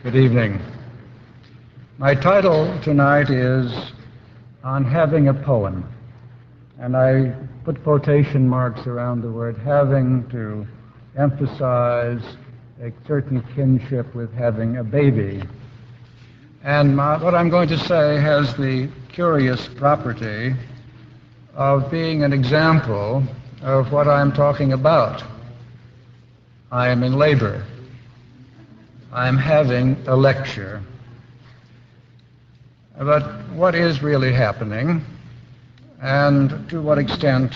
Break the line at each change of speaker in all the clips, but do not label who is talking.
Good evening. My title tonight is On Having a Poem, and I put quotation marks around the word having to emphasize a certain kinship with having a baby. And what I'm going to say has the curious property of being an example of what I'm talking about. I am in labor. I'm having a lecture. But what is really happening, and to what extent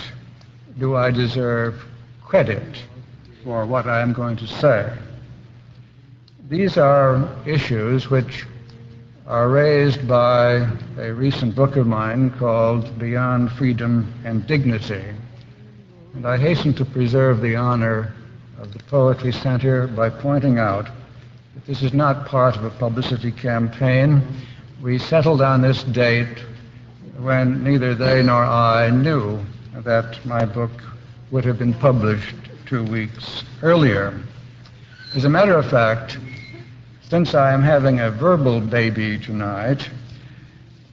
do I deserve credit for what I am going to say? These are issues which are raised by a recent book of mine called Beyond Freedom and Dignity. And I hasten to preserve the honor of the Poetry Center by pointing out that this is not part of a publicity campaign. We settled on this date when neither they nor I knew that my book would have been published 2 weeks earlier. As a matter of fact, since I am having a verbal baby tonight,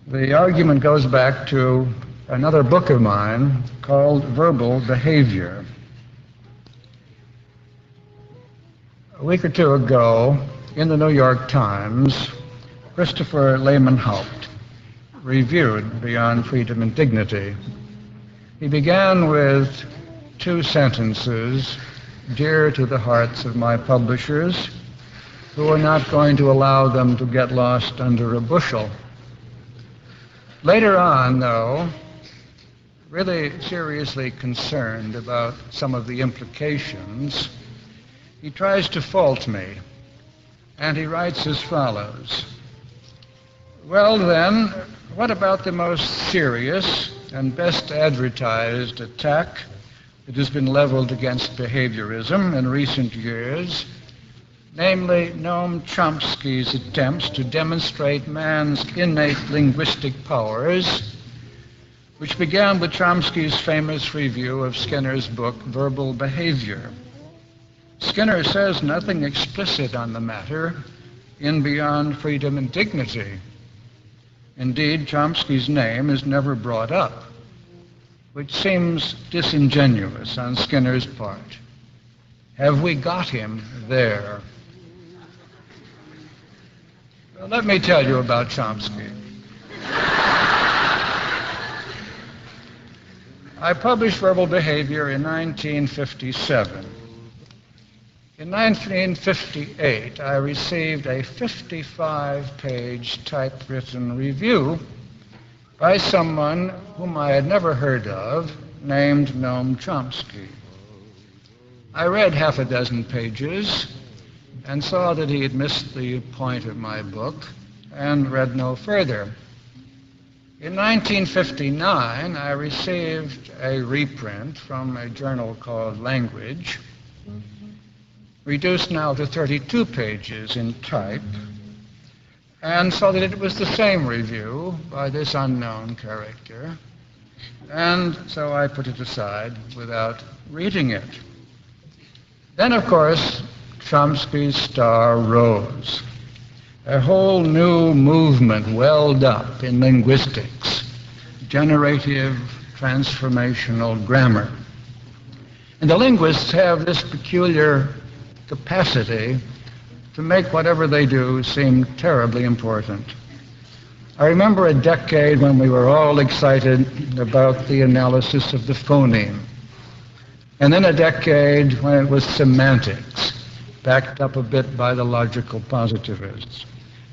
the argument goes back to another book of mine called Verbal Behavior. A week or two ago, in the New York Times, Christopher Lehman-Haupt reviewed Beyond Freedom and Dignity. He began with 2 sentences dear to the hearts of my publishers, who are not going to allow them to get lost under a bushel. Later on, though, really seriously concerned about some of the implications, he tries to fault me, and he writes as follows. Well then, what about the most serious and best advertised attack that has been leveled against behaviorism in recent years, namely Noam Chomsky's attempts to demonstrate man's innate linguistic powers, which began with Chomsky's famous review of Skinner's book, Verbal Behavior. Skinner says nothing explicit on the matter in Beyond Freedom and Dignity. Indeed, Chomsky's name is never brought up, which seems disingenuous on Skinner's part. Have we got him there? Well, let me tell you about Chomsky. I published Verbal Behavior in 1957. In 1958, I received a 55-page typewritten review by someone whom I had never heard of, named Noam Chomsky. I read half a dozen pages and saw that he had missed the point of my book and read no further. In 1959, I received a reprint from a journal called Language, reduced now to 32 pages in type, and saw that it was the same review by this unknown character, and so I put it aside without reading it. Then, of course, Chomsky's star rose. A whole new movement welled up in linguistics, generative transformational grammar. And the linguists have this peculiar capacity to make whatever they do seem terribly important. I remember a decade when we were all excited about the analysis of the phoneme, and then a decade when it was semantics, backed up a bit by the logical positivists.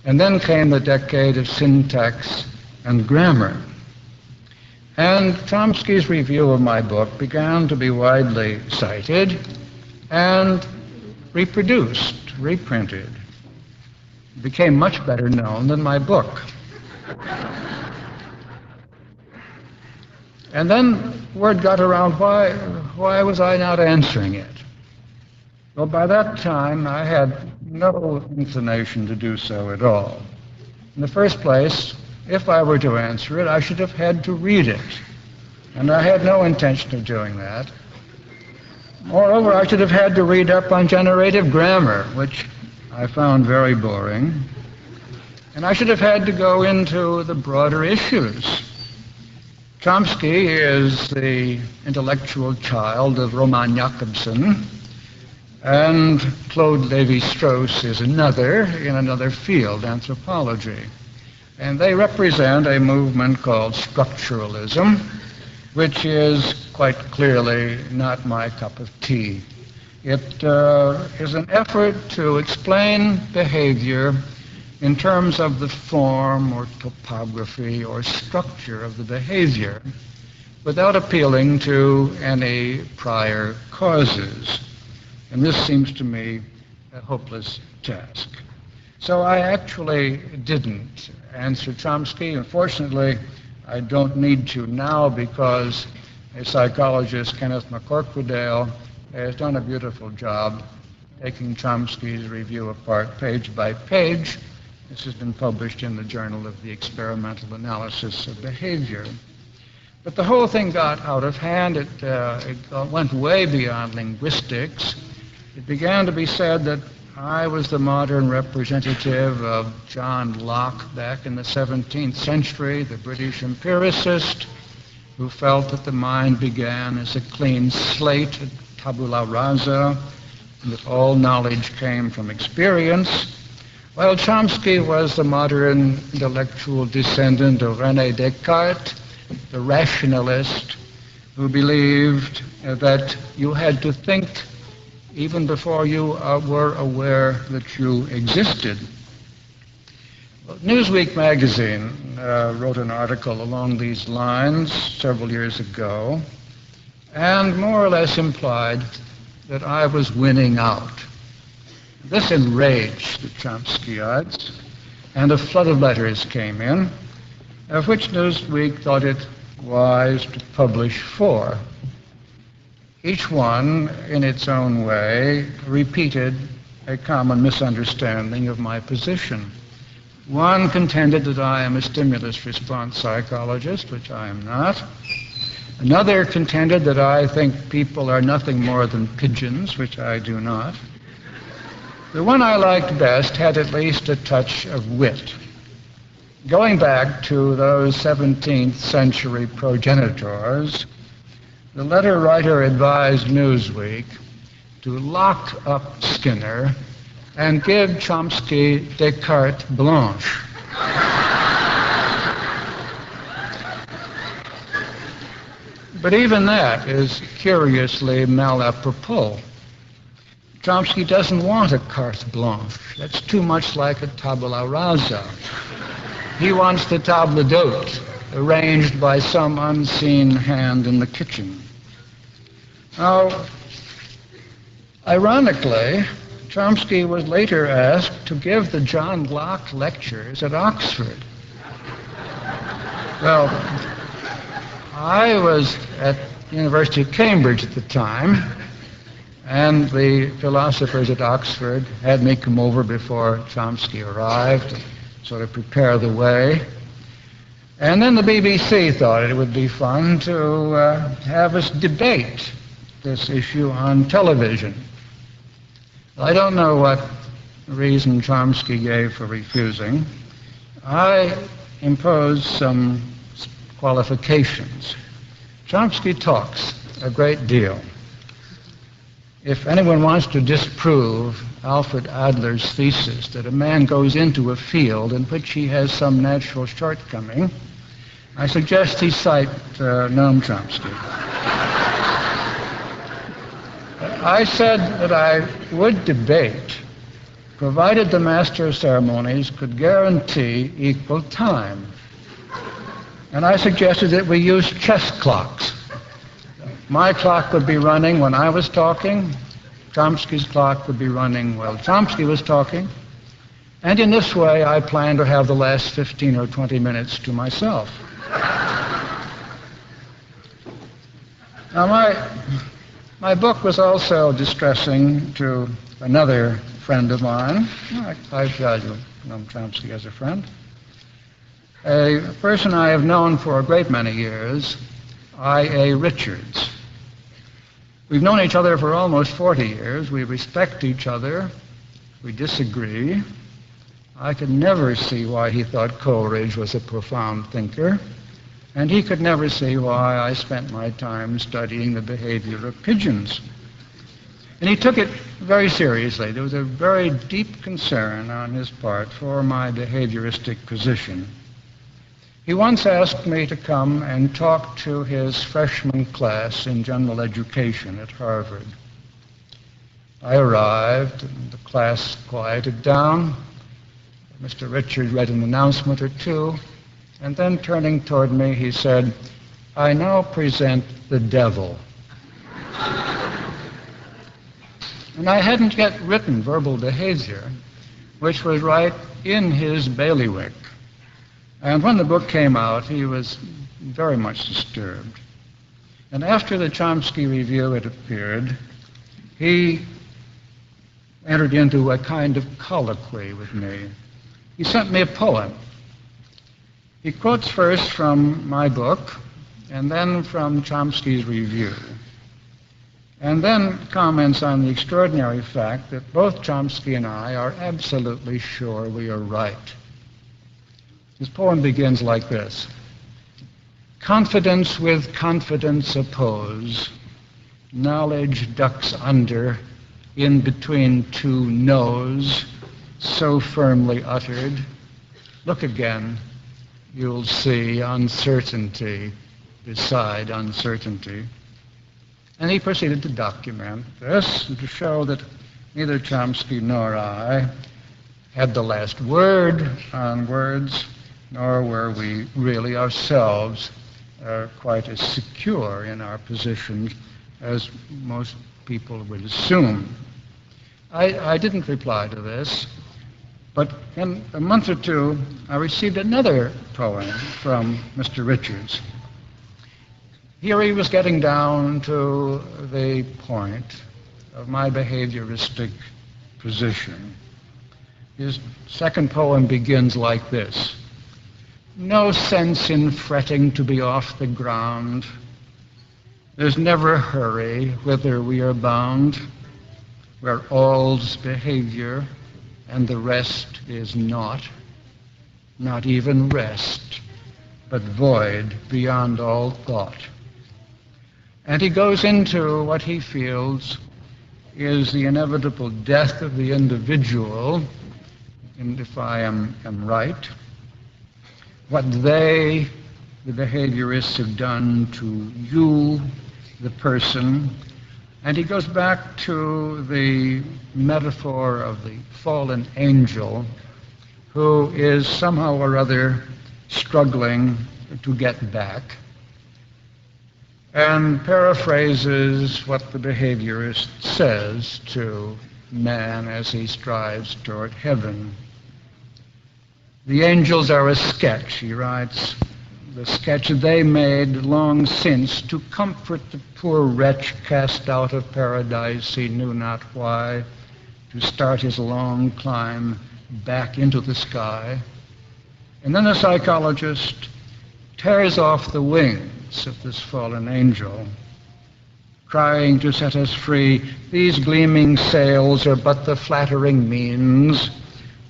And then came the decade of syntax and grammar. And Chomsky's review of my book began to be widely cited and reproduced, reprinted. It became much better known than my book. And then word got around, why was I not answering it? Well, by that time, I had no inclination to do so at all. In the first place, if I were to answer it, I should have had to read it. And I had no intention of doing that. Moreover, I should have had to read up on generative grammar, which I I found very boring, and I should have had to go into the broader issues. Chomsky is the intellectual child of Roman Jakobson, and Claude Lévi-Strauss is another in another field, anthropology. And they represent a movement called structuralism, which is quite clearly not my cup of tea. It is an effort to explain behavior in terms of the form or topography or structure of the behavior without appealing to any prior causes. And this seems to me a hopeless task. So I actually didn't answer Chomsky. Unfortunately, I don't need to now because a psychologist, Kenneth McCorquodale, has done a beautiful job taking Chomsky's review apart page by page. This has been published in the Journal of the Experimental Analysis of Behavior. But the whole thing got out of hand. It went way beyond linguistics. It began to be said that I was the modern representative of John Locke back in the 17th century, the British empiricist who felt that the mind began as a clean slate, tabula rasa, and that all knowledge came from experience. While Chomsky was the modern intellectual descendant of René Descartes, the rationalist who believed that you had to think even before you were aware that you existed. Newsweek magazine wrote an article along these lines several years ago and more or less implied that I was winning out. This enraged the Chomskyites, and a flood of letters came in, of which Newsweek thought it wise to publish 4. Each one, in its own way, repeated a common misunderstanding of my position. One contended that I am a stimulus-response psychologist, which I am not. Another contended that I think people are nothing more than pigeons, which I do not. The one I liked best had at least a touch of wit. Going back to those 17th century progenitors, the letter writer advised Newsweek to lock up Skinner and give Chomsky Descartes Blanche. But even that is curiously malapropos. Chomsky doesn't want a carte blanche. That's too much like a tabula rasa. He wants the table d'hôte, arranged by some unseen hand in the kitchen. Now, ironically, Chomsky was later asked to give the John Locke lectures at Oxford. Well, I was at the University of Cambridge at the time, and the philosophers at Oxford had me come over before Chomsky arrived to sort of prepare the way. And then the BBC thought it would be fun to have us debate this issue on television. I don't know what reason Chomsky gave for refusing. I imposed some qualifications. Chomsky talks a great deal. If anyone wants to disprove Alfred Adler's thesis that a man goes into a field in which he has some natural shortcoming, I suggest he cite Noam Chomsky. I said that I would debate, provided the master of ceremonies could guarantee equal time. And I suggested that we use chess clocks. My clock would be running when I was talking. Chomsky's clock would be running while Chomsky was talking. And in this way, I plan to have the last 15 or 20 minutes to myself. Now, my book was also distressing to another friend of mine. I value Noam Chomsky as a friend. A person I have known for a great many years, I.A. Richards. We've known each other for almost 40 years. We respect each other. We disagree. I could never see why he thought Coleridge was a profound thinker, and he could never see why I spent my time studying the behavior of pigeons. And he took it very seriously. There was a very deep concern on his part for my behavioristic position. He once asked me to come and talk to his freshman class in general education at Harvard. I arrived, and the class quieted down. Mr. Richards read an announcement or two, and then turning toward me, he said, "I now present the devil." And I hadn't yet written verbal behavior, which was right in his bailiwick. And when the book came out, he was very much disturbed. And after the Chomsky Review had appeared, he entered into a kind of colloquy with me. He sent me a poem. He quotes first from my book, and then from Chomsky's review, and then comments on the extraordinary fact that both Chomsky and I are absolutely sure we are right. His poem begins like this: "Confidence with confidence oppose, knowledge ducks under, in between two no's, so firmly uttered. Look again, you'll see uncertainty beside uncertainty." And he proceeded to document this and to show that neither Chomsky nor I had the last word on words, nor were we really ourselves quite as secure in our positions as most people would assume. I didn't reply to this, but in a month or two, I received another poem from Mr. Richards. Here he was getting down to the point of my behavioristic position. His second poem begins like this: "No sense in fretting to be off the ground. There's never hurry whither we are bound, where all's behavior and the rest is not even rest, but void beyond all thought." And he goes into what he feels is the inevitable death of the individual, and if I am right, what they, the behaviorists, have done to you, the person. And he goes back to the metaphor of the fallen angel who is somehow or other struggling to get back, and paraphrases what the behaviorist says to man as he strives toward heaven. "The angels are a sketch," he writes, "the sketch they made long since to comfort the poor wretch cast out of paradise he knew not why, to start his long climb back into the sky." And then the psychologist tears off the wings of this fallen angel, crying to set us free, "These gleaming sails are but the flattering means,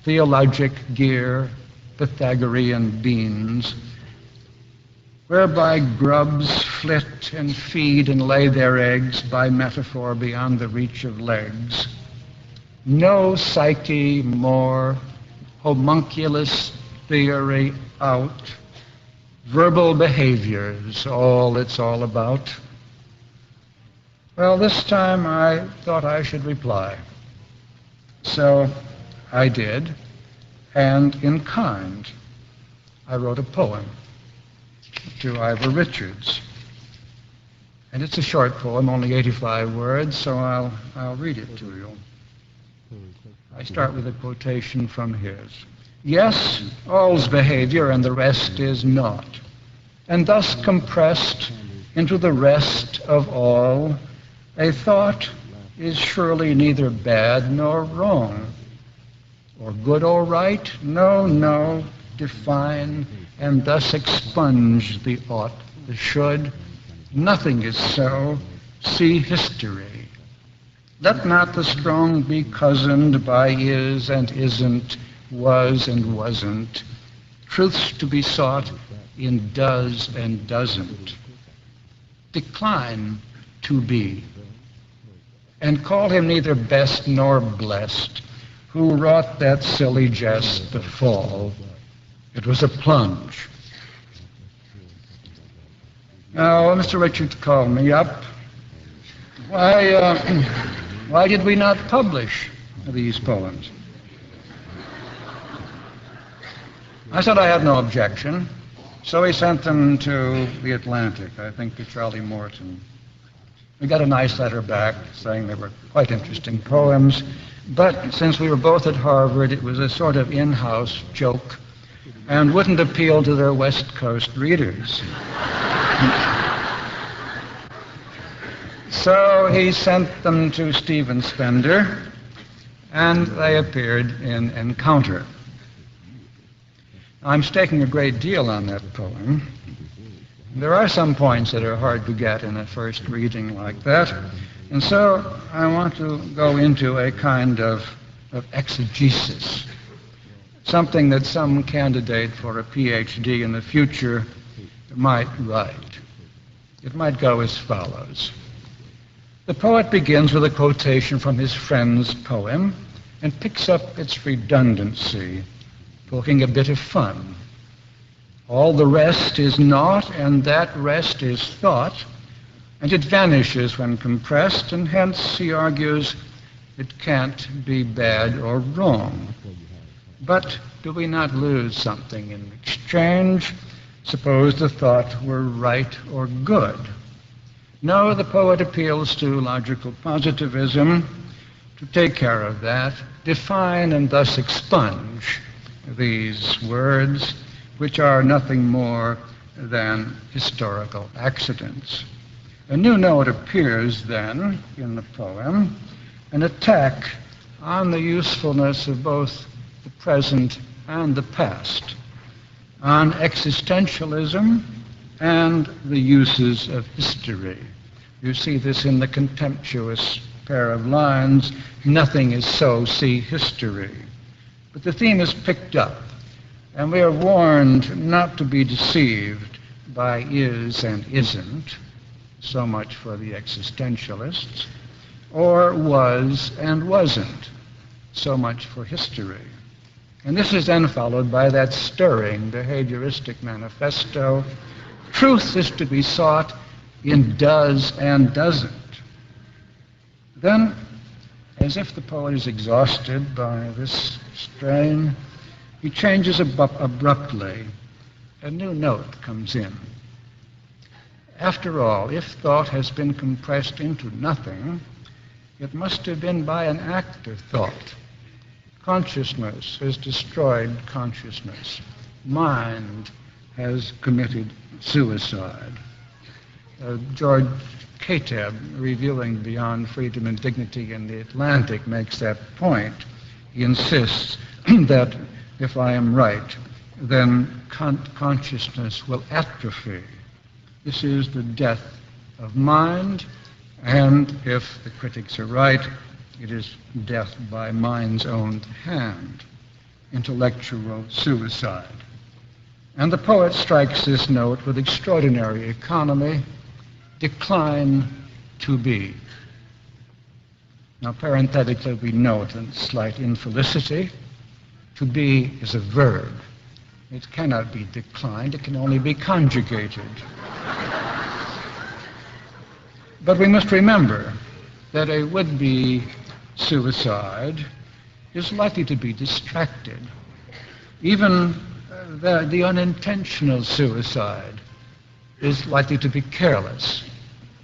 theologic gear, Pythagorean beans, whereby grubs flit and feed and lay their eggs by metaphor beyond the reach of legs. No psyche more, homunculus theory out, verbal behaviors, all it's all about." Well, this time I thought I should reply. So I did, and in kind, I wrote a poem to Ivor Richards. And it's a short poem, only 85 words, so I'll read it to you. I start with a quotation from his. "Yes, all's behavior and the rest is not, and thus compressed into the rest of all, a thought is surely neither bad nor wrong, or good or right, no, define, and thus expunge the ought, the should. Nothing is so, see history. Let not the strong be cozened by is and isn't, was and wasn't, truths to be sought in does and doesn't. Decline to be, and call him neither best nor blessed, who wrought that silly jest, the fall. It was a plunge. Now, Mr. Richards called me up. Why did we not publish these poems? I said I had no objection, so he sent them to the Atlantic, I think to Charlie Morton. We got a nice letter back saying they were quite interesting poems, but since we were both at Harvard, it was a sort of in-house joke and wouldn't appeal to their West Coast readers. So he sent them to Stephen Spender, and they appeared in Encounter. I'm staking a great deal on that poem. There are some points that are hard to get in a first reading like that, and so I want to go into a kind of exegesis, something that some candidate for a PhD in the future might write. It might go as follows. The poet begins with a quotation from his friend's poem and picks up its redundancy, poking a bit of fun. All the rest is naught, and that rest is thought, and it vanishes when compressed, and hence, he argues, it can't be bad or wrong. But do we not lose something in exchange? Suppose the thought were right or good. No, the poet appeals to logical positivism to take care of that, define and thus expunge these words, which are nothing more than historical accidents. A new note appears then in the poem, an attack on the usefulness of both the present and the past, on existentialism and the uses of history. You see this in the contemptuous pair of lines, nothing is so, see history. But the theme is picked up, and we are warned not to be deceived by is and isn't, so much for the existentialists, or was and wasn't, so much for history. And this is then followed by that stirring behavioristic manifesto, truth is to be sought in does and doesn't. Then, as if the poet is exhausted by this strain, he changes abruptly. A new note comes in. After all, if thought has been compressed into nothing, it must have been by an act of thought. Consciousness has destroyed consciousness. Mind has committed suicide. George Kateb, reviewing Beyond Freedom and Dignity in the Atlantic, makes that point. He insists that if I am right, then consciousness will atrophy. This is the death of mind, and if the critics are right, it is death by mind's own hand, intellectual suicide. And the poet strikes this note with extraordinary economy, decline to be. Now, parenthetically, we note a slight infelicity. To be is a verb. It cannot be declined, it can only be conjugated. But we must remember that a would-be suicide is likely to be distracted. Even the unintentional suicide is likely to be careless.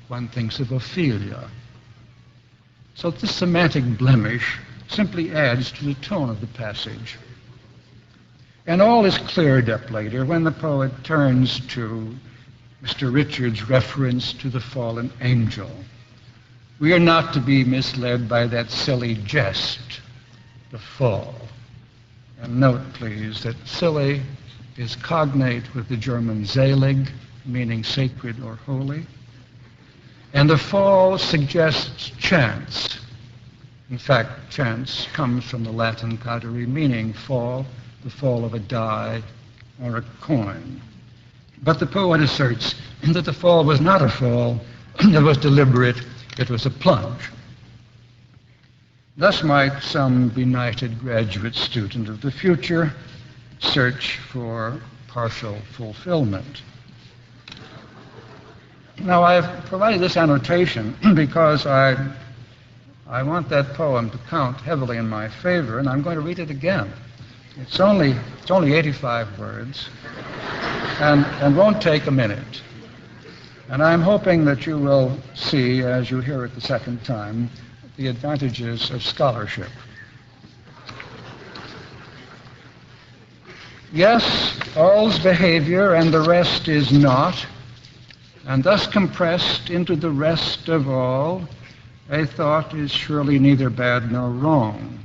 One thinks of Ophelia. So this semantic blemish simply adds to the tone of the passage. And all is cleared up later when the poet turns to Mr. Richards' reference to the fallen angel. We are not to be misled by that silly jest, the fall. And note, please, that silly is cognate with the German selig, meaning sacred or holy. And the fall suggests chance, In fact, chance comes from the Latin cadere, meaning fall, the fall of a die or a coin. But the poet asserts that the fall was not a fall, it was deliberate, it was a plunge. Thus might some benighted graduate student of the future search for partial fulfillment. Now, I've provided this annotation because I want that poem to count heavily in my favor, and I'm going to read it again. It's only 85 words, and won't take a minute. And I'm hoping that you will see, as you hear it the second time, the advantages of scholarship. Yes, all's behavior and the rest is not, and thus compressed into the rest of all, a thought is surely neither bad nor wrong,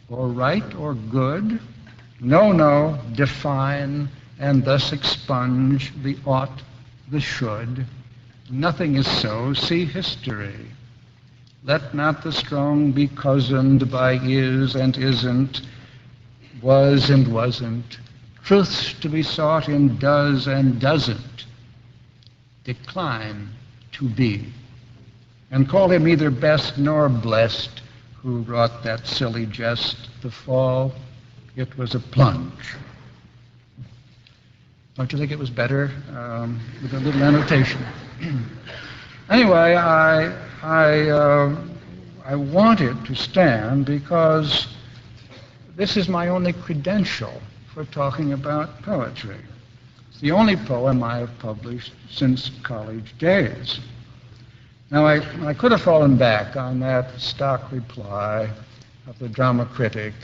or right or good. No, define, and thus expunge the ought, the should. Nothing is so, see history. Let not the strong be cozened by is and isn't, was and wasn't, truths to be sought in does and doesn't. Decline to be, and call him neither best nor blessed who wrought that silly jest. The fall, it was a plunge. Don't you think it was better with a little annotation? Anyway, I want it to stand because this is my only credential for talking about poetry. It's the only poem I have published since college days. Now, I could have fallen back on that stock reply of the drama critic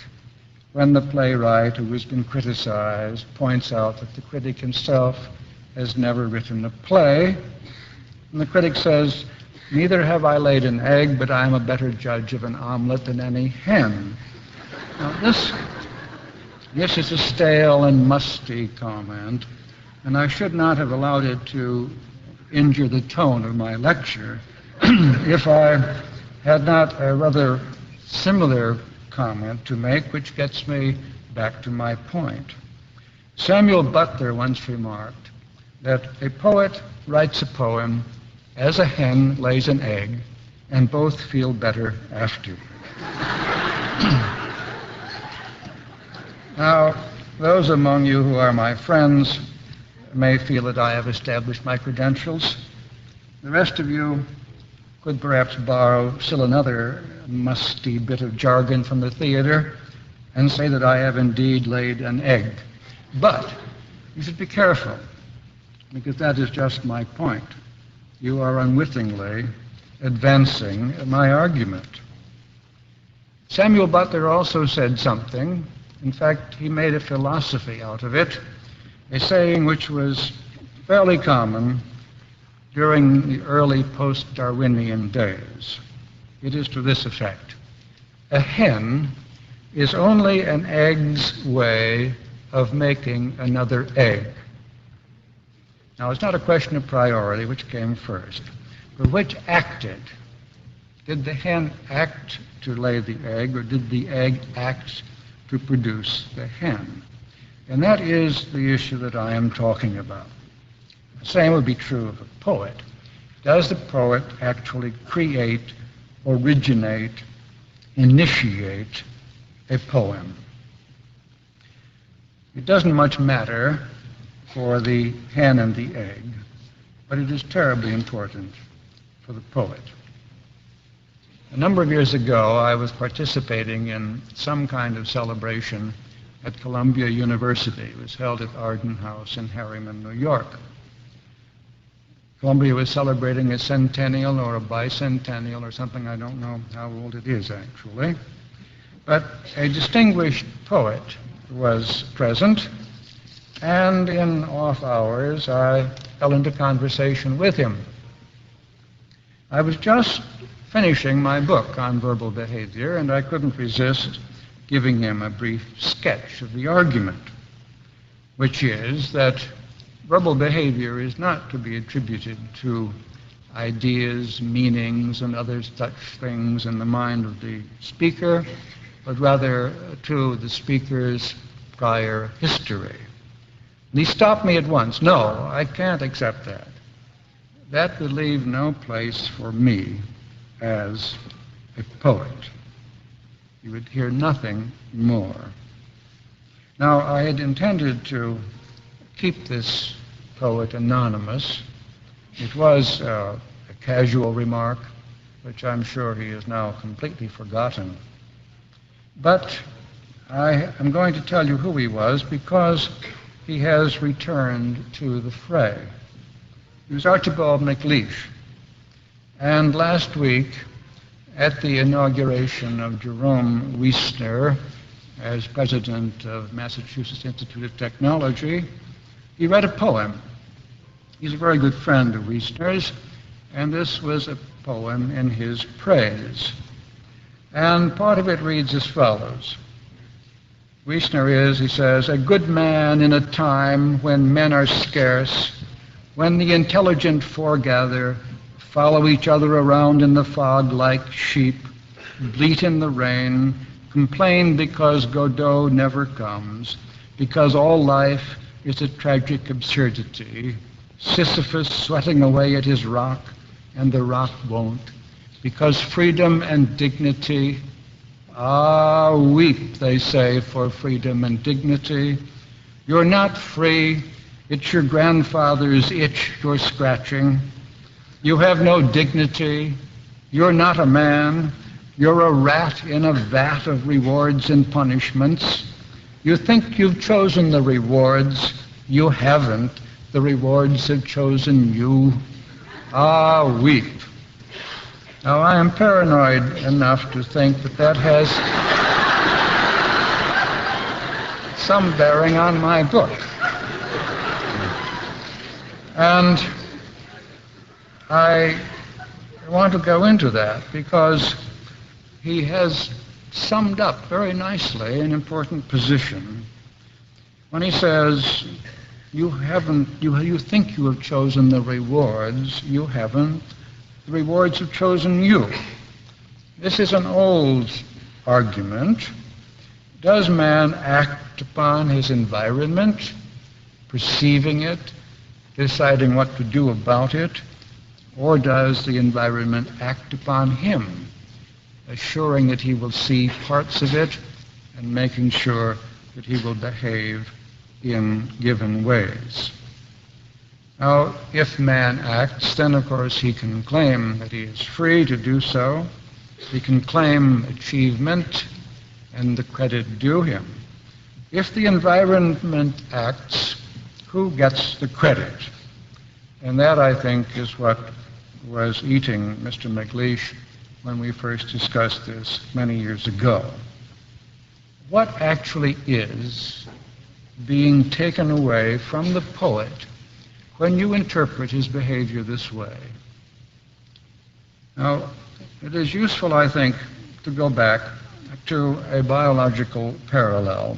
when the playwright who has been criticized points out that the critic himself has never written a play. And the critic says, neither have I laid an egg, but I am a better judge of an omelet than any hen. Now, this is a stale and musty comment, and I should not have allowed it to injure the tone of my lecture if I had not a rather similar comment to make, which gets me back to my point. Samuel Butler once remarked that a poet writes a poem as a hen lays an egg, and both feel better after. Now, those among you who are my friends may feel that I have established my credentials. The rest of you could perhaps borrow still another musty bit of jargon from the theater and say that I have indeed laid an egg. But you should be careful, because that is just my point. You are unwittingly advancing my argument. Samuel Butler also said something. In fact, he made a philosophy out of it, a saying which was fairly common during the early post-Darwinian days. It is to this effect: a hen is only an egg's way of making another egg. Now, it's not a question of priority, which came first, but which acted. Did the hen act to lay the egg, or did the egg act to produce the hen? And that is the issue that I am talking about. The same would be true of a poet. Does the poet actually create, originate, initiate a poem? It doesn't much matter for the hen and the egg, but it is terribly important for the poet. A number of years ago, I was participating in some kind of celebration at Columbia University. It was held at Arden House in Harriman, New York. Columbia was celebrating a centennial or a bicentennial or something. I don't know how old it is, actually. But a distinguished poet was present, and in off hours, I fell into conversation with him. I was just finishing my book on verbal behavior, and I couldn't resist giving him a brief sketch of the argument, which is that verbal behavior is not to be attributed to ideas, meanings, and other such things in the mind of the speaker, but rather to the speaker's prior history. And he stopped me at once. No, I can't accept that. That would leave no place for me as a poet. You would hear nothing more. Now, I had intended to keep this poet anonymous. It was a casual remark, which I'm sure he has now completely forgotten. But I am going to tell you who he was because he has returned to the fray. He was Archibald MacLeish. And last week, at the inauguration of Jerome Wiesner as president of Massachusetts Institute of Technology, he read a poem. He's a very good friend of Wiesner's, and this was a poem in his praise. And part of it reads as follows. Wiesner is, he says, a good man in a time when men are scarce, when the intelligent foregather, follow each other around in the fog like sheep, bleat in the rain, complain because Godot never comes, because all life is a tragic absurdity, Sisyphus sweating away at his rock, and the rock won't, because freedom and dignity, weep, they say, for freedom and dignity. You're not free. It's your grandfather's itch you're scratching. You have no dignity. You're not a man. You're a rat in a vat of rewards and punishments. You think you've chosen the rewards. You haven't. The rewards have chosen you. Weep. Now, I am paranoid enough to think that that has some bearing on my book. And I want to go into that because he has summed up very nicely an important position when he says, you think you have chosen the rewards, you haven't. The rewards have chosen you. This is an old argument. Does man act upon his environment, perceiving it, deciding what to do about it, or does the environment act upon him, assuring that he will see parts of it and making sure that he will behave in given ways? Now, if man acts, then of course he can claim that he is free to do so. He can claim achievement and the credit due him. If the environment acts, who gets the credit? And that, I think, is what was eating Mr. MacLeish when we first discussed this many years ago. What actually is being taken away from the poet when you interpret his behavior this way? Now, it is useful, I think, to go back to a biological parallel.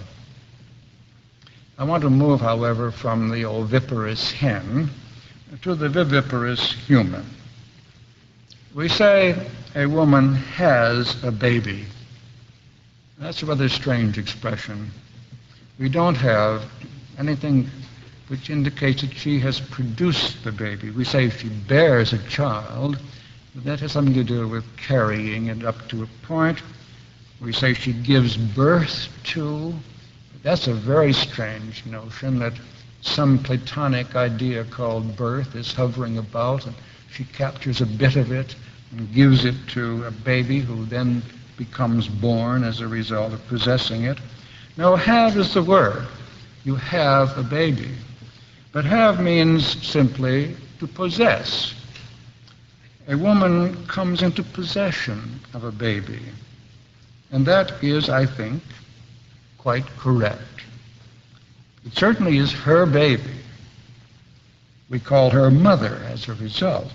I want to move, however, from the oviparous hen to the viviparous human. We say a woman has a baby. That's a rather strange expression. We don't have anything which indicates that she has produced the baby. We say she bears a child, but that has something to do with carrying it up to a point. We say she gives birth to. That's a very strange notion that some Platonic idea called birth is hovering about, and she captures a bit of it and gives it to a baby who then becomes born as a result of possessing it. No, have is the word. You have a baby. But have means simply to possess. A woman comes into possession of a baby. And that is, I think, quite correct. It certainly is her baby. We call her mother as a result.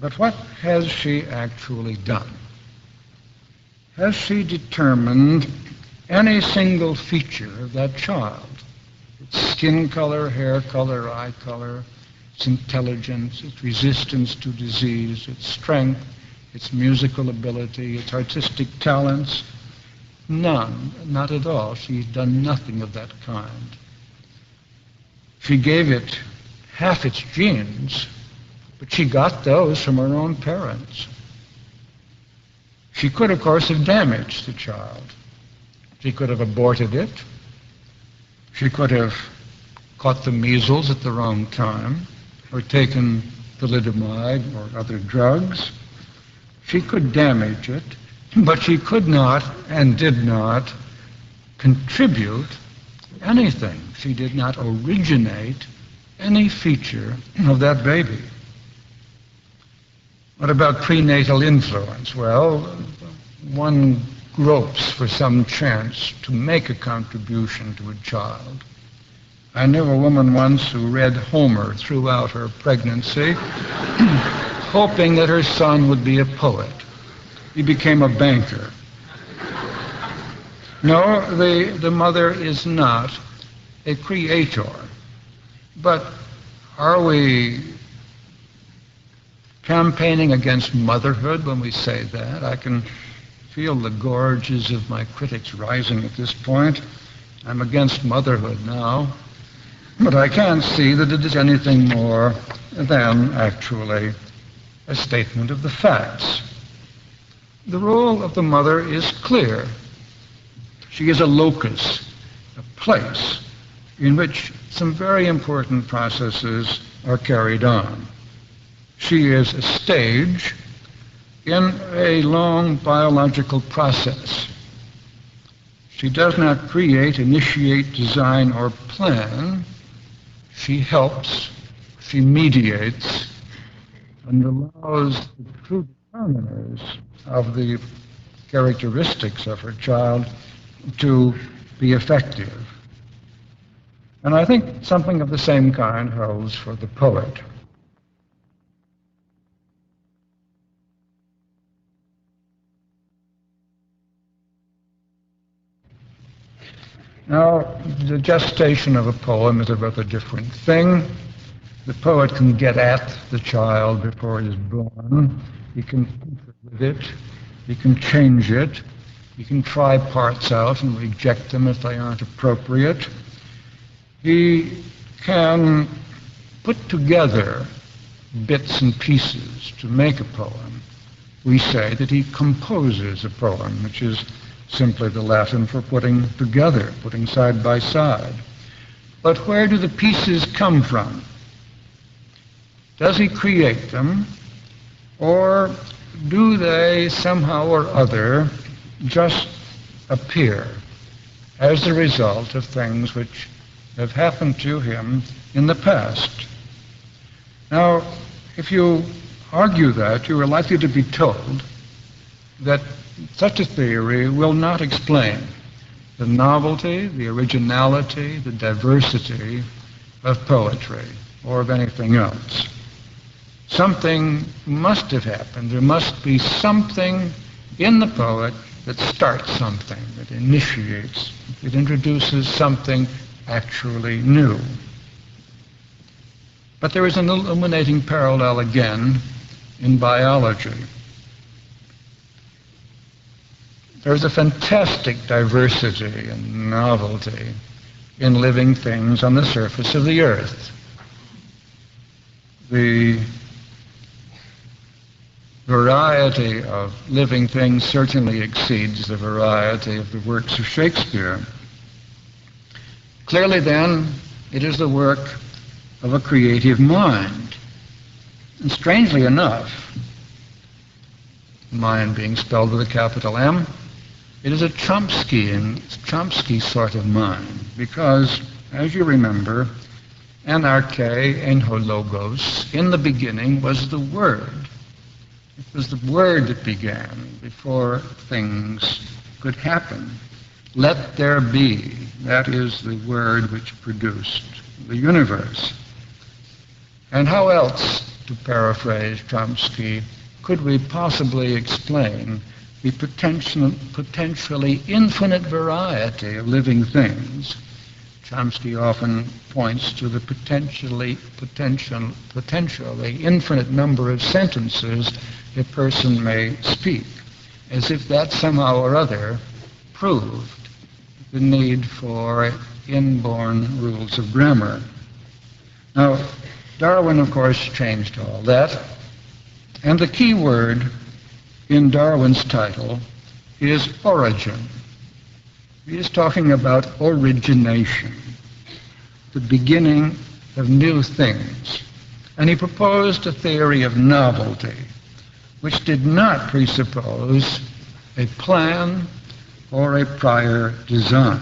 But what has she actually done? Has she determined any single feature of that child? Its skin color, hair color, eye color, its intelligence, its resistance to disease, its strength, its musical ability, its artistic talents? None, not at all. She's done nothing of that kind. She gave it half its genes, but she got those from her own parents. She could, of course, have damaged the child. She could have aborted it. She could have caught the measles at the wrong time, or taken thalidomide or other drugs. She could damage it, but she could not and did not contribute anything. She did not originate any feature of that baby. What about prenatal influence? Well, one gropes for some chance to make a contribution to a child. I knew a woman once who read Homer throughout her pregnancy, hoping that her son would be a poet. He became a banker. No, the mother is not a creator. But are we campaigning against motherhood when we say that? I can feel the gorges of my critics rising at this point. I'm against motherhood now. But I can't see that it is anything more than actually a statement of the facts. The role of the mother is clear. She is a locus, a place in which some very important processes are carried on. She is a stage in a long biological process. She does not create, initiate, design, or plan. She helps, she mediates, and allows the true determiners of the characteristics of her child to be effective. And I think something of the same kind holds for the poet. Now, the gestation of a poem is a rather different thing. The poet can get at the child before it is born. He can tinker with it. He can change it. He can try parts out and reject them if they aren't appropriate. He can put together bits and pieces to make a poem. We say that he composes a poem, which is simply the Latin for putting together, putting side by side. But where do the pieces come from? Does he create them, or do they somehow or other just appear as a result of things which have happened to him in the past? Now, if you argue that, you are likely to be told that such a theory will not explain the novelty, the originality, the diversity of poetry or of anything else. Something must have happened. There must be something in the poet that starts something, that initiates, that introduces something actually new. But there is an illuminating parallel again in biology. There's a fantastic diversity and novelty in living things on the surface of the earth. The variety of living things certainly exceeds the variety of the works of Shakespeare. Clearly, then, it is the work of a creative mind. And strangely enough, mind being spelled with a capital M, it is a Chomsky sort of mind, because, as you remember, anarche, enhologos, in the beginning was the Word. It was the Word that began before things could happen. Let there be, that is the Word which produced the universe. And how else, to paraphrase Chomsky, could we possibly explain the potentially infinite variety of living things, Chomsky often points to the potentially infinite number of sentences a person may speak, as if that somehow or other proved the need for inborn rules of grammar. Now, Darwin, of course, changed all that, and the key word in Darwin's title is origin. He is talking about origination, the beginning of new things. And he proposed a theory of novelty, which did not presuppose a plan or a prior design.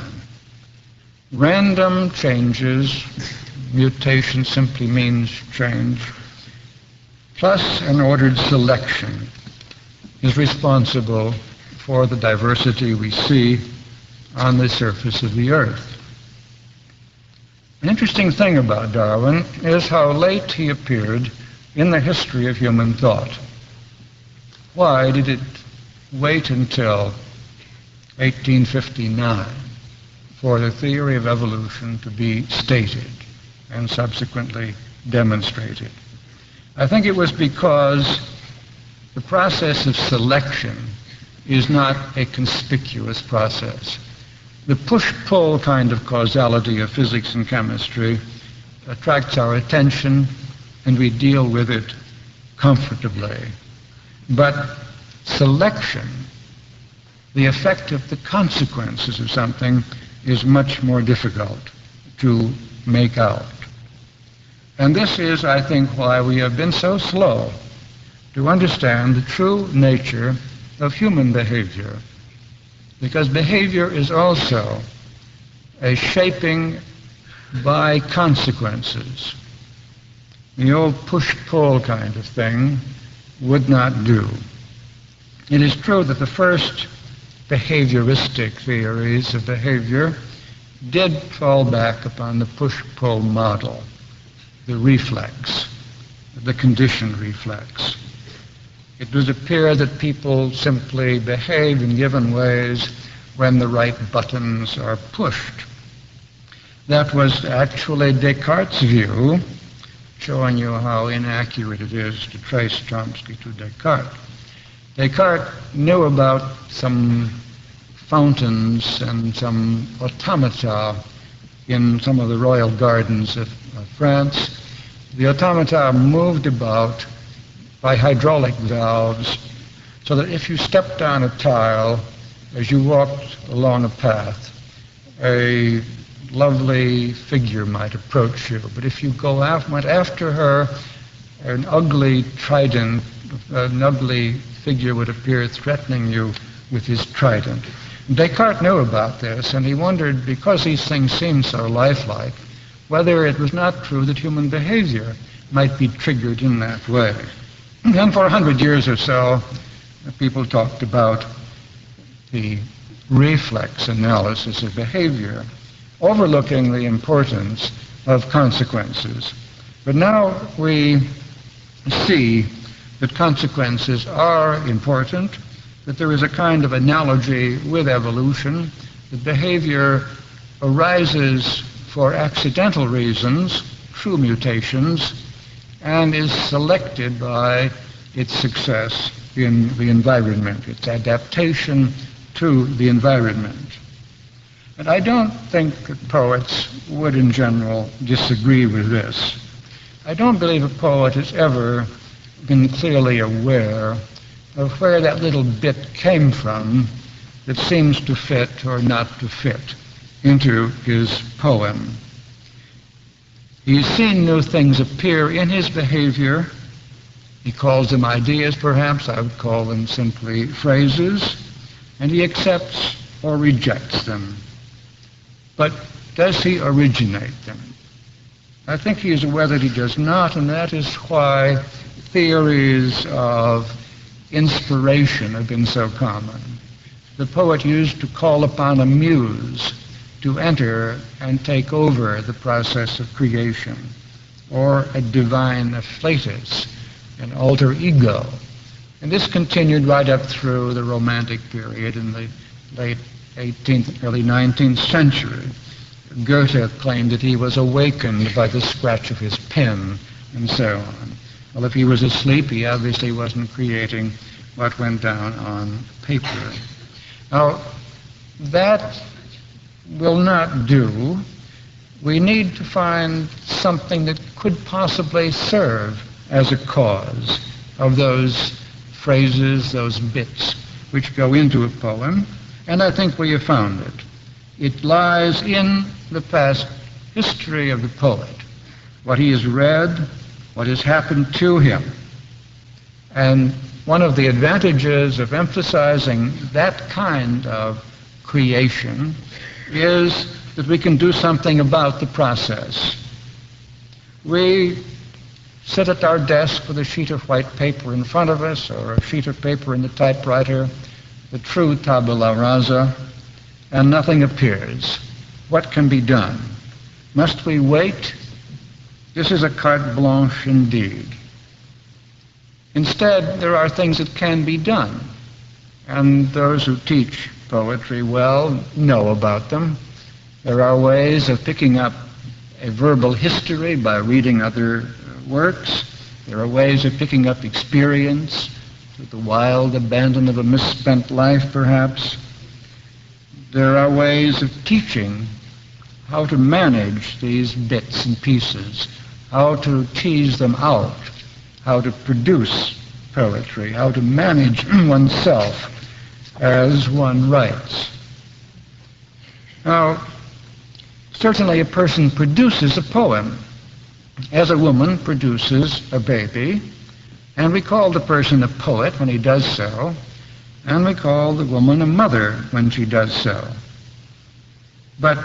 Random changes, mutation simply means change, plus an ordered selection is responsible for the diversity we see on the surface of the earth. An interesting thing about Darwin is how late he appeared in the history of human thought. Why did it wait until 1859 for the theory of evolution to be stated and subsequently demonstrated? I think it was because the process of selection is not a conspicuous process. The push-pull kind of causality of physics and chemistry attracts our attention, and we deal with it comfortably. But selection, the effect of the consequences of something, is much more difficult to make out. And this is, I think, why we have been so slow to understand the true nature of human behavior. Because behavior is also a shaping by consequences. The old push-pull kind of thing would not do. It is true that the first behavioristic theories of behavior did fall back upon the push-pull model, the reflex, the conditioned reflex. It would appear that people simply behave in given ways when the right buttons are pushed. That was actually Descartes' view, showing you how inaccurate it is to trace Chomsky to Descartes. Descartes knew about some fountains and some automata in some of the royal gardens of France. The automata moved about by hydraulic valves, so that if you stepped on a tile as you walked along a path, a lovely figure might approach you. But if you went after her, an ugly trident, an ugly figure would appear threatening you with his trident. Descartes knew about this, and he wondered, because these things seemed so lifelike, whether it was not true that human behavior might be triggered in that way. And for 100 years or so, people talked about the reflex analysis of behavior, overlooking the importance of consequences. But now we see that consequences are important, that there is a kind of analogy with evolution, that behavior arises for accidental reasons, true mutations, and is selected by its success in the environment, its adaptation to the environment. And I don't think that poets would in general disagree with this. I don't believe a poet has ever been clearly aware of where that little bit came from that seems to fit or not to fit into his poem. He's seen new things appear in his behavior. He calls them ideas, perhaps. I would call them simply phrases. And he accepts or rejects them. But does he originate them? I think he is aware that he does not, and that is why theories of inspiration have been so common. The poet used to call upon a muse to enter and take over the process of creation, or a divine afflatus, an alter ego. And this continued right up through the Romantic period in the late 18th, early 19th century. Goethe claimed that he was awakened by the scratch of his pen, and so on. Well, if he was asleep, he obviously wasn't creating what went down on paper. Now, that will not do. We need to find something that could possibly serve as a cause of those phrases, those bits which go into a poem, and I think we have found it. It lies in the past history of the poet, what he has read, what has happened to him. And one of the advantages of emphasizing that kind of creation is that we can do something about the process. We sit at our desk with a sheet of white paper in front of us, or a sheet of paper in the typewriter, the true tabula rasa, and nothing appears. What can be done? Must we wait? This is a carte blanche indeed. Instead, there are things that can be done, and those who teach poetry well know about them. There are ways of picking up a verbal history by reading other works. There are ways of picking up experience, with the wild abandon of a misspent life, perhaps. There are ways of teaching how to manage these bits and pieces, how to tease them out, how to produce poetry, how to manage oneself as one writes. Now, certainly a person produces a poem, as a woman produces a baby, and we call the person a poet when he does so, and we call the woman a mother when she does so. But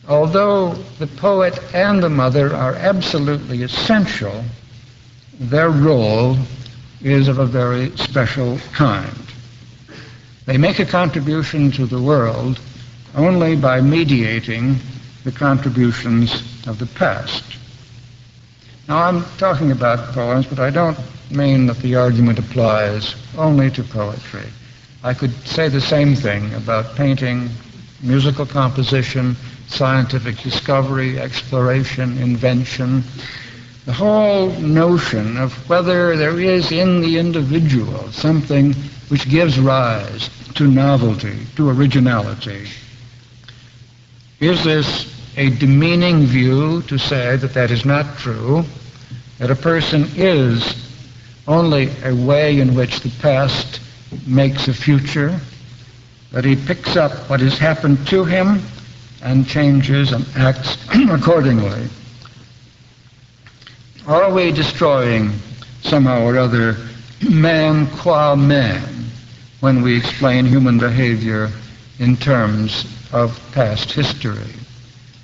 although the poet and the mother are absolutely essential, their role is of a very special kind. They make a contribution to the world only by mediating the contributions of the past. Now, I'm talking about poems, but I don't mean that the argument applies only to poetry. I could say the same thing about painting, musical composition, scientific discovery, exploration, invention. The whole notion of whether there is in the individual something which gives rise to novelty, to originality. Is this a demeaning view to say that that is not true, that a person is only a way in which the past makes a future, that he picks up what has happened to him and changes and acts accordingly? Are we destroying somehow or other man qua man when we explain human behavior in terms of past history?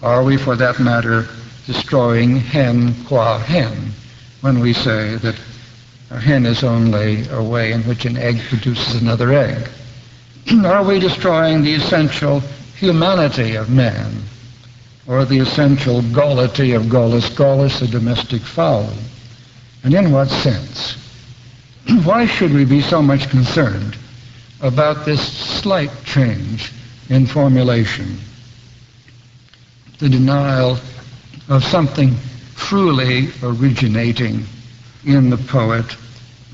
Are we, for that matter, destroying hen qua hen when we say that a hen is only a way in which an egg produces another egg? Are we destroying the essential humanity of man, or the essential gallity of Gallus Gallus, the domestic fowl? And in what sense? Why should we be so much concerned about this slight change in formulation, the denial of something truly originating in the poet,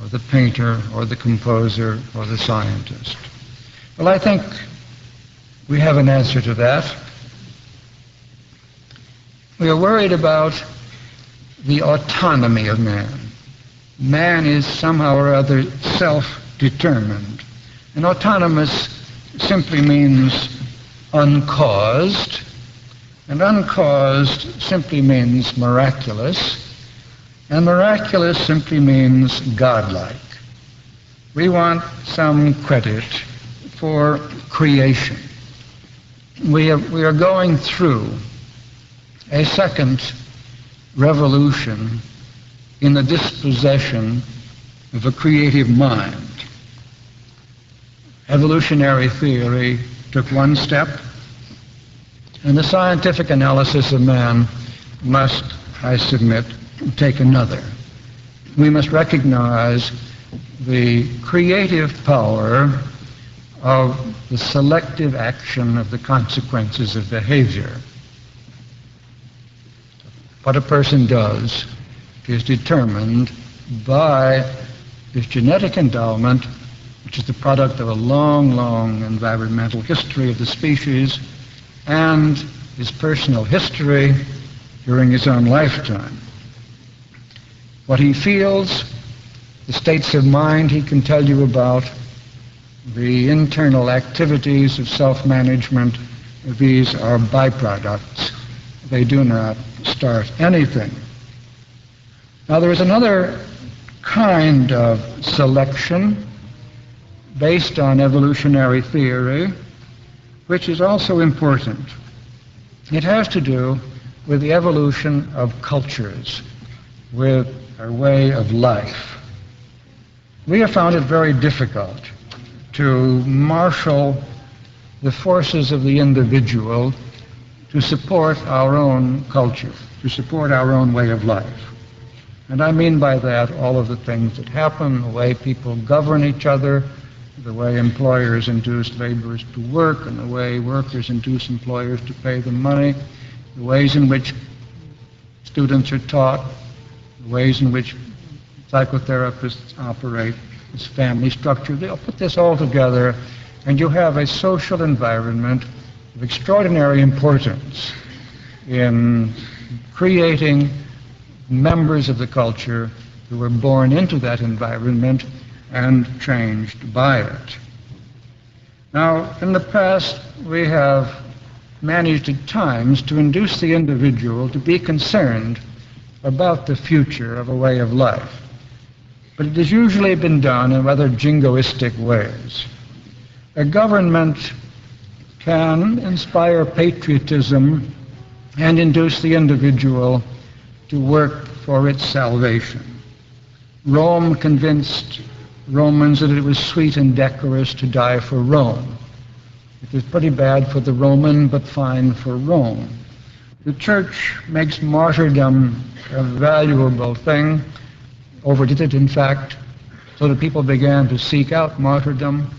or the painter, or the composer, or the scientist? Well, I think we have an answer to that. We are worried about the autonomy of man. Man is somehow or other self-determined. And autonomous simply means uncaused, and uncaused simply means miraculous, and miraculous simply means godlike. We want some credit for creation. We are going through a second revolution in the dispossession of a creative mind. Evolutionary theory took one step, and the scientific analysis of man must, I submit, take another. We must recognize the creative power of the selective action of the consequences of behavior. what a person does is determined by his genetic endowment, which is the product of a long, long environmental history of the species, and his personal history during his own lifetime. What he feels, the states of mind he can tell you about, the internal activities of self-management, these are byproducts. They do not start anything. Now there is another kind of selection based on evolutionary theory, which is also important. It has to do with the evolution of cultures, with our way of life. We have found it very difficult to marshal the forces of the individual to support our own culture, to support our own way of life. And I mean by that all of the things that happen, the way people govern each other, the way employers induce laborers to work, and the way workers induce employers to pay them money, the ways in which students are taught, the ways in which psychotherapists operate, this family structure. They'll put this all together, and you have a social environment of extraordinary importance in creating members of the culture who were born into that environment and changed by it. Now, in the past, we have managed at times to induce the individual to be concerned about the future of a way of life. But it has usually been done in rather jingoistic ways. A government can inspire patriotism and induce the individual to work for its salvation. Rome convinced Romans that it was sweet and decorous to die for Rome. It was pretty bad for the Roman, but fine for Rome. The church makes martyrdom a valuable thing, overdid it, in fact, so that people began to seek out martyrdom,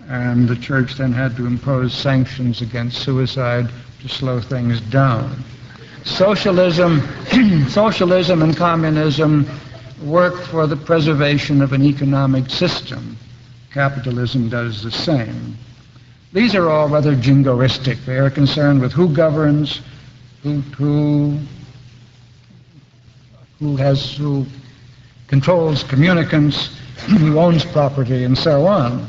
and the church then had to impose sanctions against suicide to slow things down. Socialism and communism work for the preservation of an economic system. Capitalism does the same. These are all rather jingoistic. They are concerned with who governs, who controls communicants, who owns property, and so on.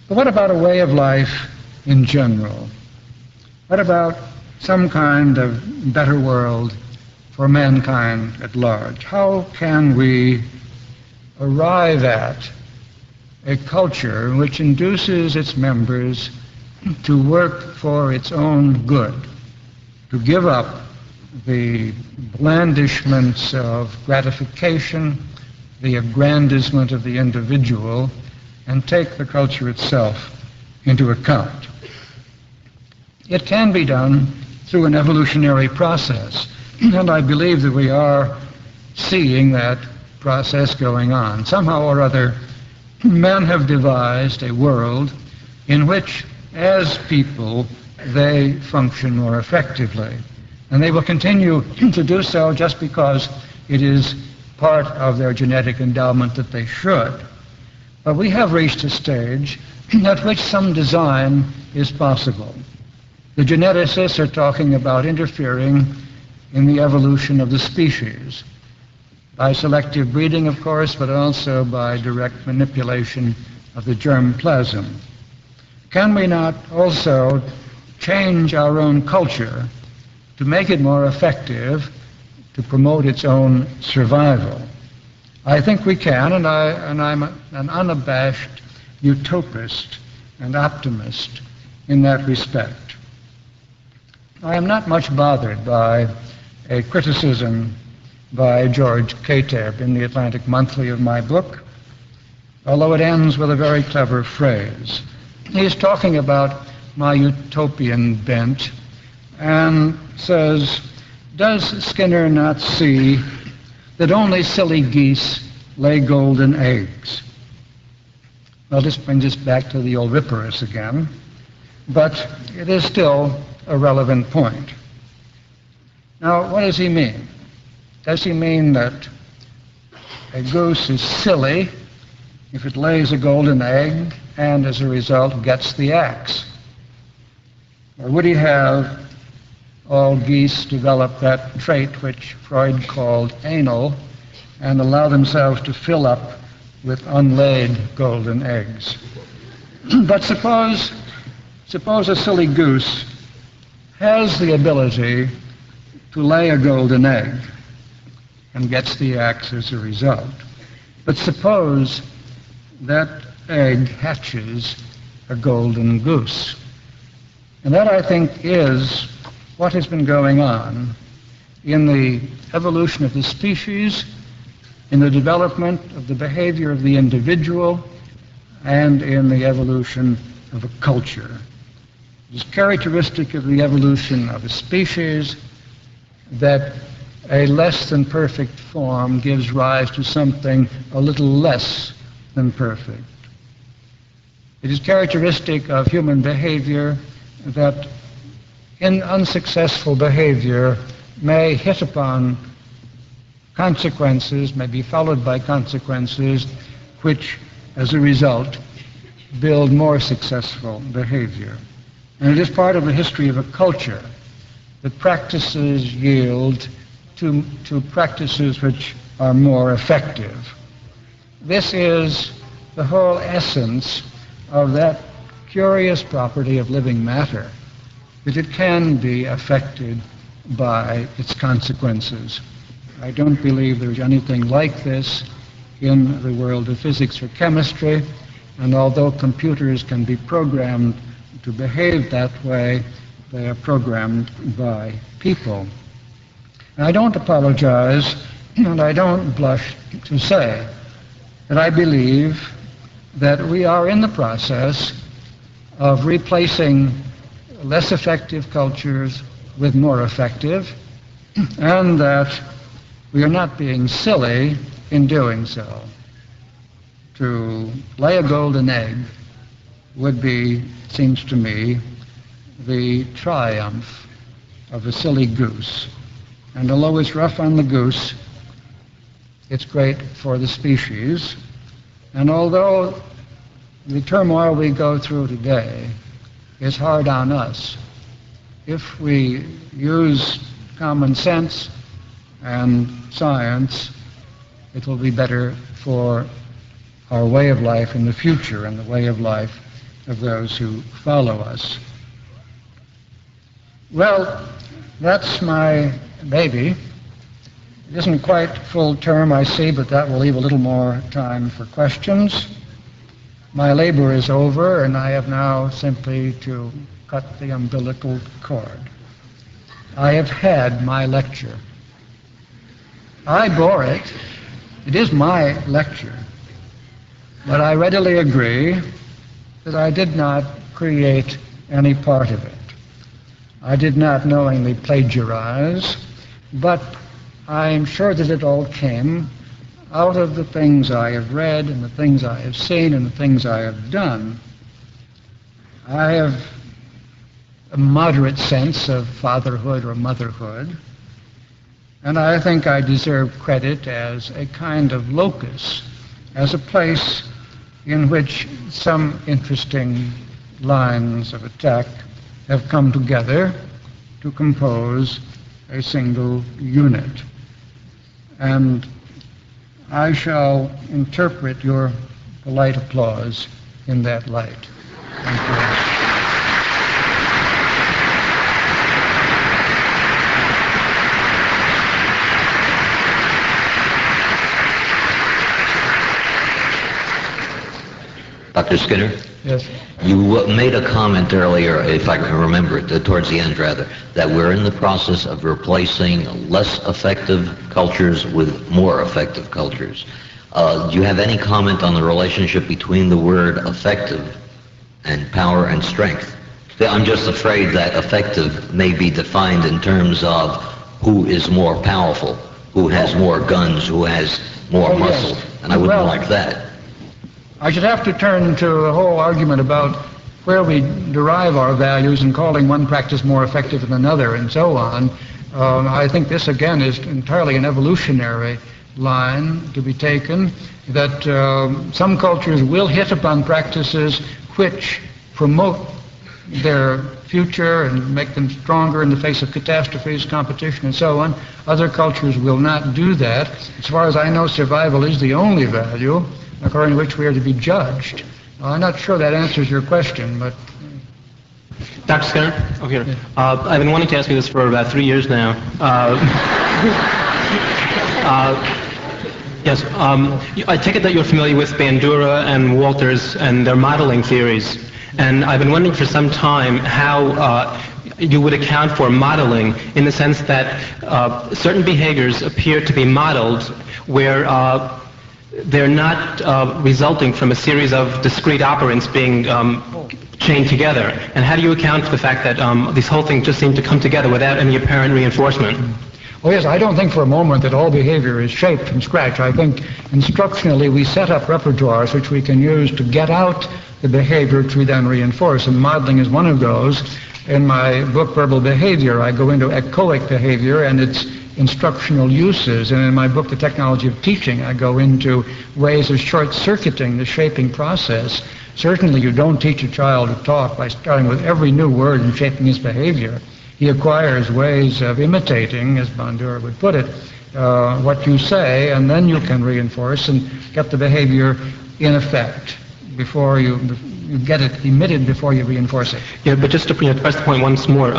But what about a way of life in general? What about some kind of better world for mankind at large? How can we arrive at a culture which induces its members to work for its own good, to give up the blandishments of gratification, the aggrandizement of the individual, and take the culture itself into account? It can be done through an evolutionary process, and I believe that we are seeing that process going on. Somehow or other, men have devised a world in which, as people, they function more effectively. And they will continue to do so just because it is part of their genetic endowment that they should. But we have reached a stage at which some design is possible. The geneticists are talking about interfering in the evolution of the species by selective breeding, of course, but also by direct manipulation of the germ plasm. Can we not also change our own culture to make it more effective, to promote its own survival? I think we can, and I'm an unabashed utopist and optimist in that respect. I am not much bothered by a criticism by George Kateb in the Atlantic Monthly of my book, although it ends with a very clever phrase. He's talking about my utopian bent and says, "Does Skinner not see that only silly geese lay golden eggs?" Well, this brings us back to the oviparous again, but it is still a relevant point. Now, what does he mean? Does he mean that a goose is silly if it lays a golden egg and as a result gets the axe? Or would he have all geese develop that trait which Freud called anal and allow themselves to fill up with unlaid golden eggs? But suppose a silly goose has the ability to lay a golden egg and gets the axe as a result. But suppose that egg hatches a golden goose. And that, I think, is what has been going on in the evolution of the species, in the development of the behavior of the individual, and in the evolution of a culture. It is characteristic of the evolution of a species that a less than perfect form gives rise to something a little less than perfect. It is characteristic of human behavior that in unsuccessful behavior may hit upon consequences, may be followed by consequences which, as a result, build more successful behavior. And it is part of the history of a culture that practices yield to practices which are more effective. This is the whole essence of that curious property of living matter, that it can be affected by its consequences. I don't believe there's anything like this in the world of physics or chemistry, and although computers can be programmed to behave that way, they are programmed by people. And I don't apologize, and I don't blush to say that I believe that we are in the process of replacing less effective cultures with more effective, and that we are not being silly in doing so. To lay a golden egg would be, seems to me, the triumph of a silly goose. And although it's rough on the goose, it's great for the species. And although the turmoil we go through today is hard on us, if we use common sense and science, it will be better for our way of life in the future and the way of life of those who follow us. Well, that's my baby. It isn't quite full term, I see, but that will leave a little more time for questions. My labor is over, and I have now simply to cut the umbilical cord. I have had my lecture. I bore it. It is my lecture. But I readily agree that I did not create any part of it. I did not knowingly plagiarize, but I'm sure that it all came out of the things I have read and the things I have seen and the things I have done. I have a moderate sense of fatherhood or motherhood, and I think I deserve credit as a kind of locus, as a place in which some interesting lines of attack have come together to compose a single unit. And I shall interpret your polite applause in that light. Thank you.
Dr. Skinner?
Yes.
You made a comment earlier, if I can remember it, towards the end rather, that we're in the process of replacing less effective cultures with more effective cultures. Do you have any comment on the relationship between the word effective and power and strength? I'm just afraid that effective may be defined in terms of who is more powerful, who has more guns, who has more muscle, and I wouldn't like that.
I should have to turn to a whole argument about where we derive our values and calling one practice more effective than another and so on. I think this, again, is entirely an evolutionary line to be taken, that some cultures will hit upon practices which promote their future and make them stronger in the face of catastrophes, competition, and so on. Other cultures will not do that. As far as I know, survival is the only value according to which we are to be judged. I'm not sure that answers your question, but...
Dr. Skinner? Oh, here. I've been wanting to ask you this for about 3 years now. Yes, I take it that you're familiar with Bandura and Walters and their modeling theories. And I've been wondering for some time how you would account for modeling in the sense that certain behaviors appear to be modeled where they're not resulting from a series of discrete operants being chained together. And how do you account for the fact that these whole things just seem to come together without any apparent reinforcement?
Oh yes, I don't think for a moment that all behavior is shaped from scratch. I think instructionally we set up repertoires which we can use to get out the behavior which we then reinforce, and modeling is one of those. In my book, Verbal Behavior, I go into echoic behavior and its instructional uses, and in my book, The Technology of Teaching, I go into ways of short-circuiting the shaping process. Certainly you don't teach a child to talk by starting with every new word and shaping his behavior. He acquires ways of imitating, as Bandura would put it, what you say, and then you can reinforce and get the behavior in effect before you get it emitted before you reinforce it.
Yeah, but just to press the point once more,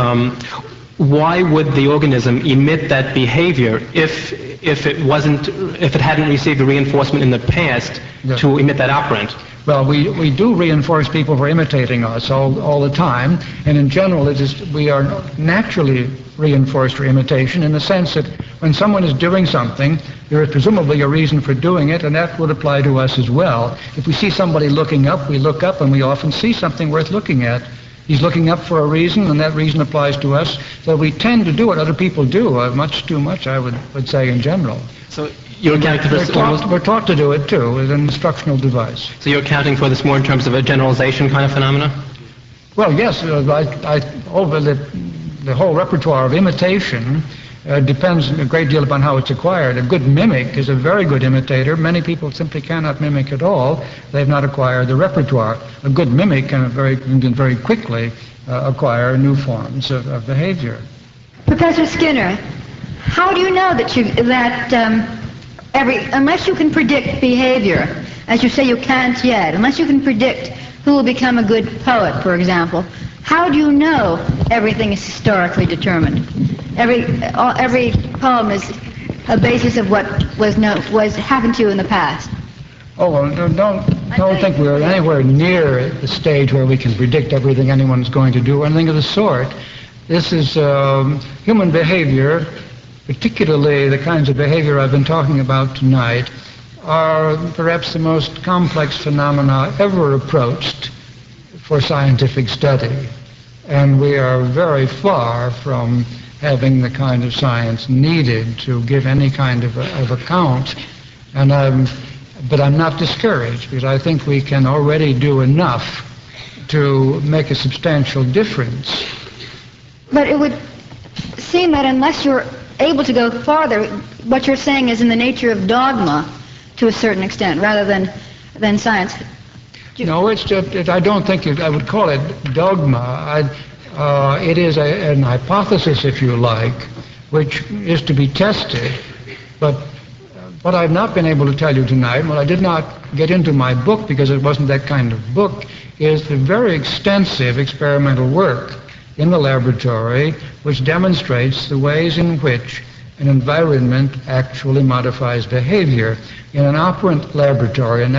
why would the organism emit that behavior if it hadn't received the reinforcement in the past to emit that operant?
Well, we do reinforce people for imitating us all the time, and in general we are naturally reinforced for imitation in the sense that when someone is doing something, there is presumably a reason for doing it, and that would apply to us as well. If we see somebody looking up, we look up, and we often see something worth looking at. He's looking up for a reason, and that reason applies to us. So we tend to do what other people do, much too much, I would say, in general.
So you're accounting for this
we're taught to do it, too, with an instructional device.
So you're accounting for this more in terms of a generalization kind of phenomena?
Well, yes. The whole repertoire of imitation depends a great deal upon how it's acquired. A good mimic is a very good imitator. Many people simply cannot mimic at all. They've not acquired the repertoire. A good mimic can very quickly acquire new forms of behavior.
Professor Skinner, how do you know unless you can predict behavior, as you say you can't yet, unless you can predict who will become a good poet, for example, how do you know everything is historically determined? Every poem is a basis of what was happened to you in the past.
Oh, well, don't think we're anywhere near the stage where we can predict everything anyone's going to do or anything of the sort. This is human behavior, particularly the kinds of behavior I've been talking about tonight, are perhaps the most complex phenomena ever approached for scientific study. And we are very far from having the kind of science needed to give any kind of account. But I'm not discouraged, because I think we can already do enough to make a substantial difference.
But it would seem that unless you're able to go farther, what you're saying is in the nature of dogma to a certain extent, rather than science.
No, it's just, I don't think I would call it dogma. It is an hypothesis, if you like, which is to be tested. But what I've not been able to tell you tonight, what I did not get into my book because it wasn't that kind of book, is the very extensive experimental work in the laboratory which demonstrates the ways in which an environment actually modifies behavior. In an operant laboratory, a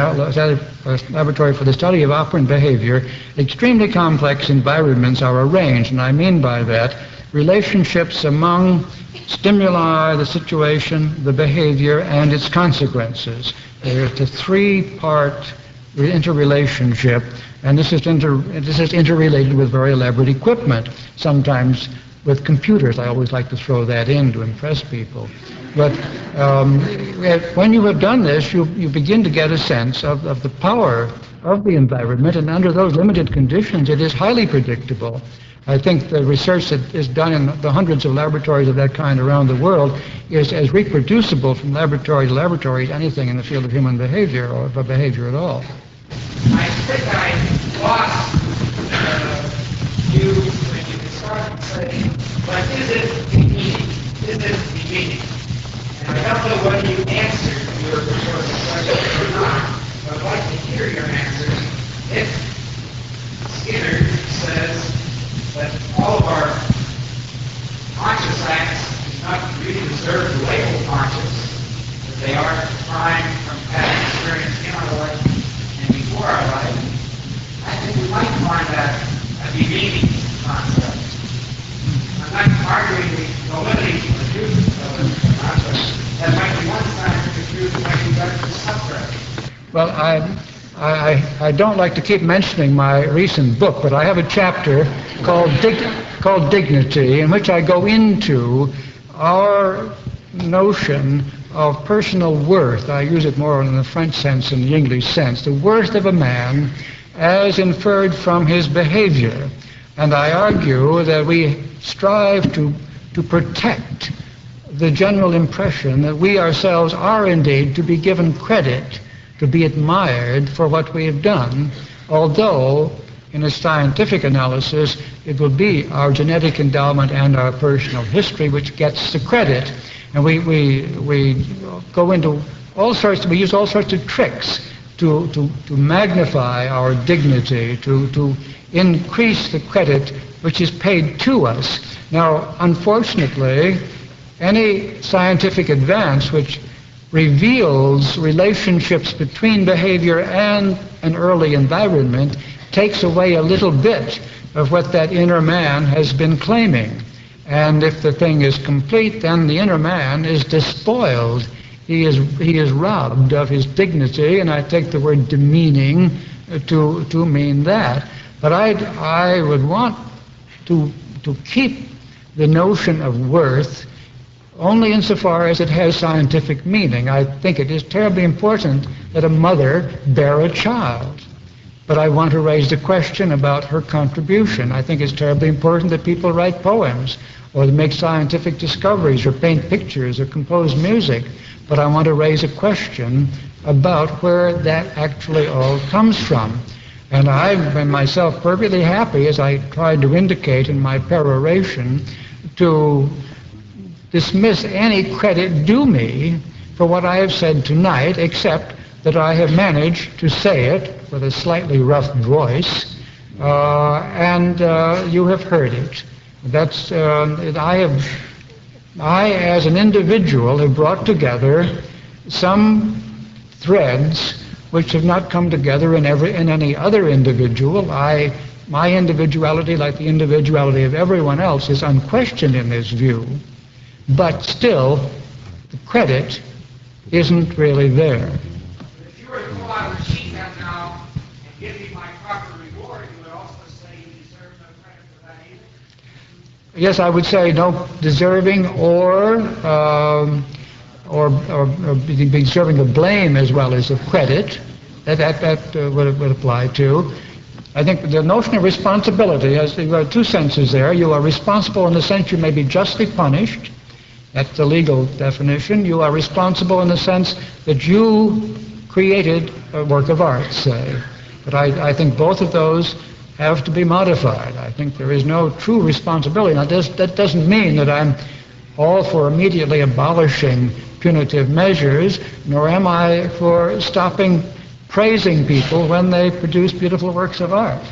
laboratory for the study of operant behavior, extremely complex environments are arranged, and I mean by that relationships among stimuli, the situation, the behavior, and its consequences. There's a three-part interrelationship, and this is interrelated with very elaborate equipment, sometimes with computers. I always like to throw that in to impress people. But when you have done this, you begin to get a sense of the power of the environment, and under those limited conditions, it is highly predictable. I think the research that is done in the hundreds of laboratories of that kind around the world is as reproducible from laboratory to laboratory as anything in the field of human behavior or of behavior at all.
I think I lost you when you started saying, but is it the meaning? Is it the meaning? And I don't know whether you answered your question or not, but I'd like to hear your answer. If Skinner says that all of our conscious acts do not really deserve the label conscious, that they are defined from past experience in our life and before our life, I think we might find that a demeaning concept. I'm not arguing the validity of the truth of the concept. That might be one scientific truth, that might be better for subject.
Well, I don't like to keep mentioning my recent book, but I have a chapter called Dignity, in which I go into our notion of personal worth. I use it more in the French sense than the English sense. The worth of a man as inferred from his behavior. And I argue that we strive to protect the general impression that we ourselves are indeed to be given credit, to be admired for what we have done, although in a scientific analysis it will be our genetic endowment and our personal history which gets the credit. And we go into all sorts, we use all sorts of tricks to magnify our dignity, to increase the credit which is paid to us. Now, unfortunately, any scientific advance which reveals relationships between behavior and an early environment takes away a little bit of what that inner man has been claiming. And if the thing is complete, then the inner man is despoiled. He is robbed of his dignity, and I take the word demeaning to mean that. But I would want to keep the notion of worth only insofar as it has scientific meaning. I think it is terribly important that a mother bear a child. But I want to raise the question about her contribution. I think it's terribly important that people write poems, or make scientific discoveries, or paint pictures, or compose music. But I want to raise a question about where that actually all comes from. And I've been myself perfectly happy, as I tried to indicate in my peroration, to dismiss any credit due me for what I have said tonight, except that I have managed to say it with a slightly rough voice, and you have heard it. That's I, as an individual, have brought together some threads which have not come together in any other individual. My individuality, like the individuality of everyone else, is unquestioned in this view. But still, the credit isn't really there.
If you were to pull out a sheet now and give me my proper reward, you would also say you deserve no credit for that either?
Yes, I would say no deserving or deserving of blame as well as of credit. That would apply too. I think the notion of responsibility has two senses there. You are responsible in the sense you may be justly punished. That's the legal definition. You are responsible in the sense that you created a work of art, say. But I think both of those have to be modified. I think there is no true responsibility. Now, that doesn't mean that I'm all for immediately abolishing punitive measures, nor am I for stopping praising people when they produce beautiful works of art.